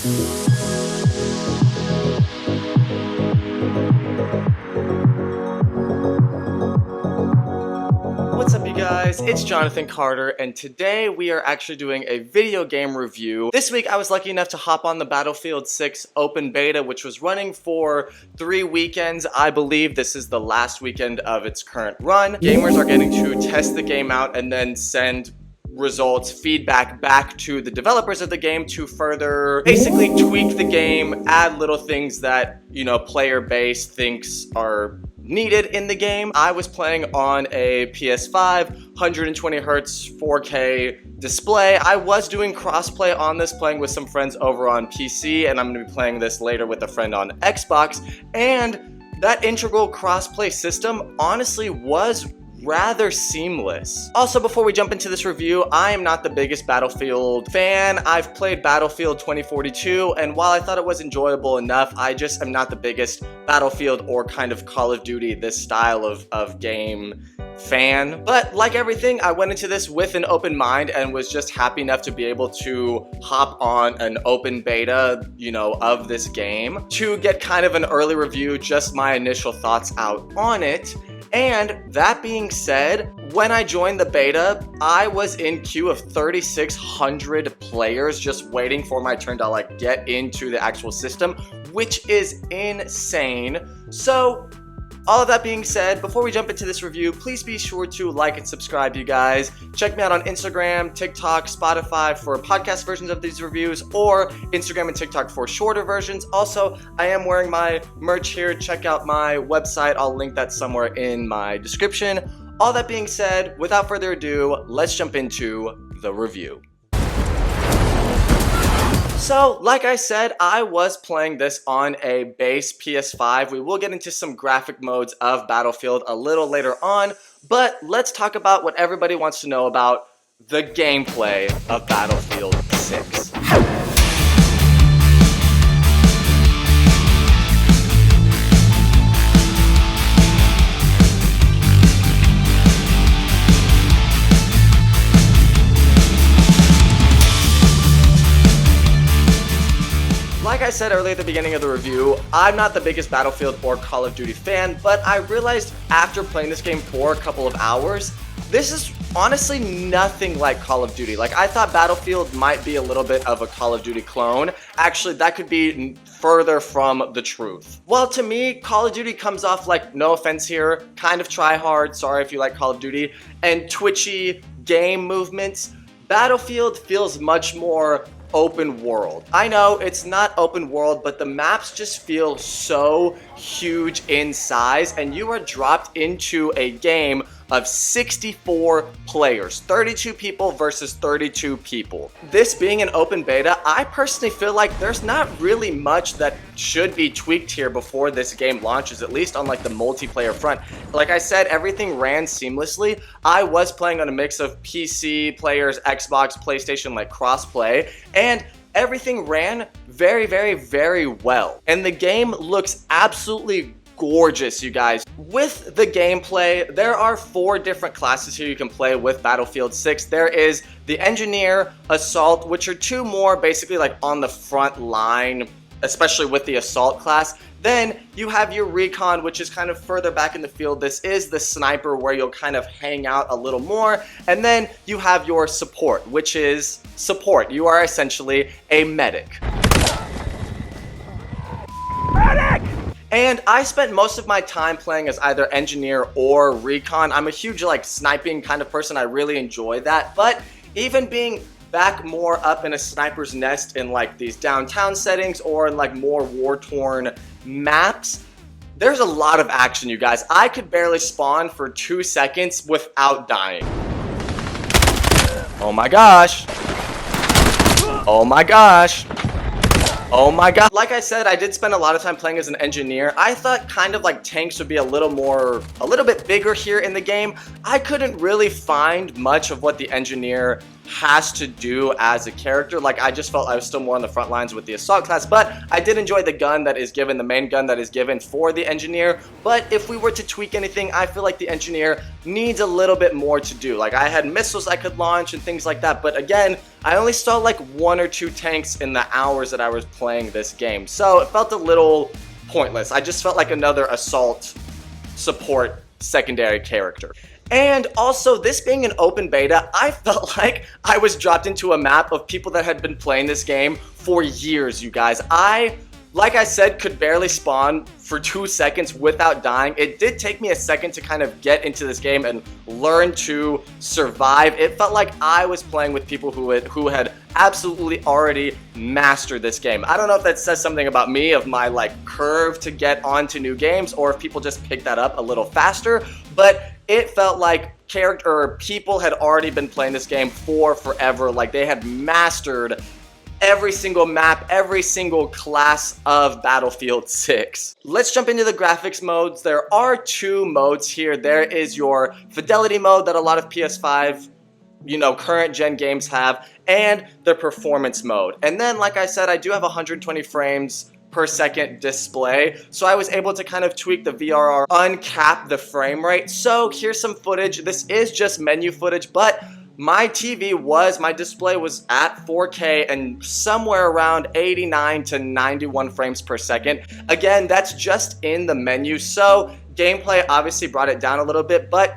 What's up, you guys? It's Jonathan Carter, and today we are actually doing a video game review. This week I was lucky enough to hop on the Battlefield 6 open beta, which was running for 3 weekends. I believe this is the last weekend of its current run. Gamers are getting to test the game out and then send results, feedback back to the developers of the game to further basically tweak the game, add little things that, player base thinks are needed in the game. I was playing on a PS5, 120 hertz 4K display. I was doing crossplay on this, playing with some friends over on PC, and I'm going to be playing this later with a friend on Xbox. And that integral crossplay system honestly was rather seamless. Also, before we jump into this review, I am not the biggest Battlefield fan. I've played Battlefield 2042, and while I thought it was enjoyable enough, I just am not the biggest Battlefield or kind of Call of Duty, this style of game fan. But like everything, I went into this with an open mind and was just happy enough to be able to hop on an open beta, of this game to get kind of an early review, just my initial thoughts out on it. And that being said, when I joined the beta, I was in queue of 3,600 players just waiting for my turn to get into the actual system, which is insane. So all of that being said, before we jump into this review, please be sure to like and subscribe, you guys. Check me out on Instagram, TikTok, Spotify for podcast versions of these reviews, or Instagram and TikTok for shorter versions. Also, I am wearing my merch here. Check out my website. I'll link that somewhere in my description. All that being said, without further ado, let's jump into the review. So, like I said, I was playing this on a base PS5. We will get into some graphic modes of Battlefield a little later on, but let's talk about what everybody wants to know about: the gameplay of Battlefield 6. Like I said earlier at the beginning of the review, I'm not the biggest Battlefield or Call of Duty fan, but I realized after playing this game for a couple of hours, this is honestly nothing like Call of Duty. I thought Battlefield might be a little bit of a Call of Duty clone. Actually, that could be further from the truth. Well, to me, Call of Duty comes off no offense here, kind of try hard, sorry if you like Call of Duty, and twitchy game movements. Battlefield feels much more open world. I know it's not open world, but the maps just feel so huge in size, and you are dropped into a game of 64 players, 32 people versus 32 people. This being an open beta, I personally feel like there's not really much that should be tweaked here before this game launches, at least on the multiplayer front. Like I said, everything ran seamlessly. I was playing on a mix of PC players, Xbox, PlayStation, crossplay, and everything ran very, very, very well. And the game looks absolutely gorgeous, you guys. With the gameplay, there are 4 different classes here you can play with Battlefield 6. There is the Engineer, Assault, which are 2 more basically on the front line, especially with the Assault class. Then you have your Recon, which is kind of further back in the field. This is the Sniper, where you'll kind of hang out a little more. And then you have your Support, which is support. You are essentially a medic. And I spent most of my time playing as either Engineer or Recon. I'm a huge sniping kind of person. I really enjoy that. But even being back more up in a sniper's nest in these downtown settings or in more war-torn maps, there's a lot of action, you guys. I could barely spawn for 2 seconds without dying. Oh my gosh. Oh my gosh. Oh my god. Like I said, I did spend a lot of time playing as an Engineer. I thought kind of tanks would be a little bit bigger here in the game. I couldn't really find much of what the Engineer has to do as a character. Like, I just felt I was still more on the front lines with the assault class, but I did enjoy the gun that is given, the main gun that is given for the engineer. But if we were to tweak anything, I feel like the engineer needs a little bit more to do. Like, I had missiles I could launch and things like that, but again, I only saw like 1 or 2 tanks in the hours that I was playing this game, so it felt a little pointless. I just felt like another assault support secondary character. And also, this being an open beta, I felt like I was dropped into a map of people that had been playing this game for years, you guys. Like I said, could barely spawn for 2 seconds without dying. It did take me a second to kind of get into this game and learn to survive. It felt like I was playing with people who had absolutely already mastered this game. I don't know if that says something about me, of my like curve to get onto new games, or if people just pick that up a little faster, but it felt like people had already been playing this game for forever. Like, they had mastered every single map, every single class of Battlefield 6. Let's jump into the graphics modes. There are 2 modes here. There is your fidelity mode that a lot of PS5, current gen games have, and the performance mode. And then, like I said, I do have 120 frames per second display, so I was able to kind of tweak the VRR, uncap the frame rate. So here's some footage. This is just menu footage, but my display was at 4K and somewhere around 89 to 91 frames per second. Again, that's just in the menu, so gameplay obviously brought it down a little bit, but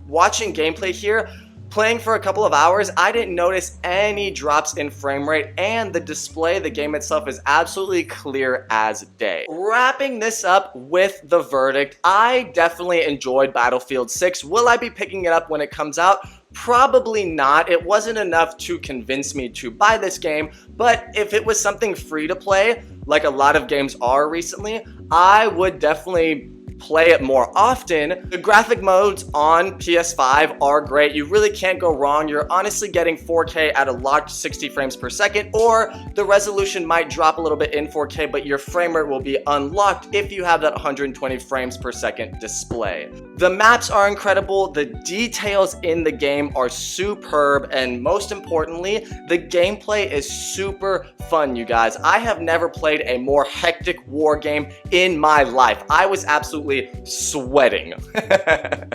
watching gameplay here, playing for a couple of hours, I didn't notice any drops in frame rate, and the display, the game itself, is absolutely clear as day. Wrapping this up with the verdict, I definitely enjoyed Battlefield 6. Will I be picking it up when it comes out? Probably not. It wasn't enough to convince me to buy this game, but if it was something free to play, like a lot of games are recently, I would definitely play it more often. The graphic modes on PS5 are great. You really can't go wrong. You're honestly getting 4K at a locked 60 frames per second, or the resolution might drop a little bit in 4K, but your frame rate will be unlocked if you have that 120 frames per second display. The maps are incredible. The details in the game are superb, and most importantly, the gameplay is super fun, you guys. I have never played a more hectic war game in my life. I was absolutely sweating.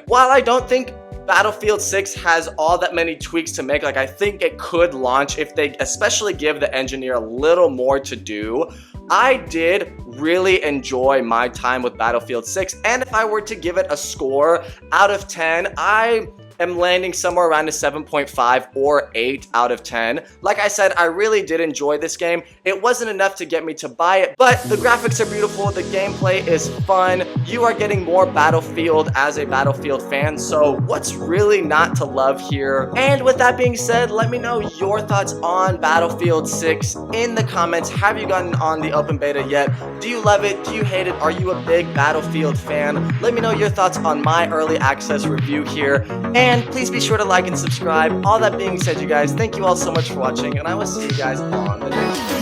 While I don't think Battlefield 6 has all that many tweaks to make, like, I think it could launch if they especially give the engineer a little more to do. I did really enjoy my time with Battlefield 6, and if I were to give it a score out of 10, I am landing somewhere around a 7.5 or 8 out of 10. Like I said, I really did enjoy this game. It wasn't enough to get me to buy it, but the graphics are beautiful, the gameplay is fun, you are getting more Battlefield as a Battlefield fan, so what's really not to love here? And with that being said, let me know your thoughts on Battlefield 6 in the comments. Have you gotten on the open beta yet? Do you love it? Do you hate it? Are you a big Battlefield fan? Let me know your thoughts on my early access review here. And please be sure to like and subscribe. All that being said, you guys, thank you all so much for watching, and I will see you guys on the next video.